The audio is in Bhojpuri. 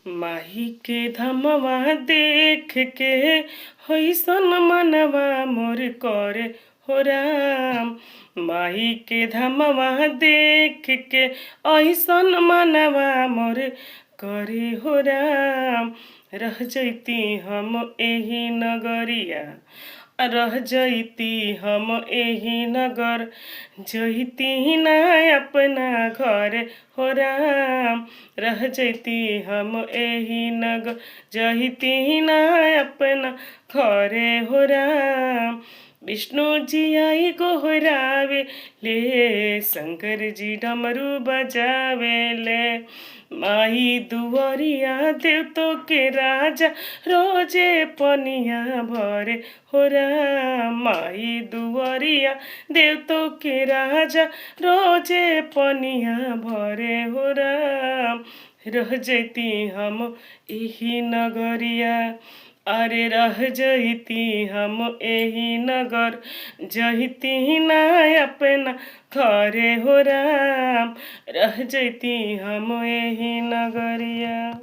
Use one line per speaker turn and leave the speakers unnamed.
माही के धमवा देख के होइसन मनवा मोर करे हो राम। माही के धमवा देख के ऐसन मनवा मोर करे हो राम। रह जैती हम एही नगरिया, रह जैती हम एही नगर, जैती ना अपना घर हो राम। रह जैती हम एही नगर, जैती ना अपना घरे हो राम। विष्णु जी आई गोहरावे ले, शंकर जी डमरू बजावे ले। माही दुआरिया देव तो के राजा, रोजे पनिया भरे हो राम। माही दुआरिया देव तो के राजा, रोजे पनिया भरे हो राम। रह जैती हम एही नगरिया, अरे रह जैती हम एही नगर, जैती ना अपना घरे हो राम। रह जैती हम एही नगरिया।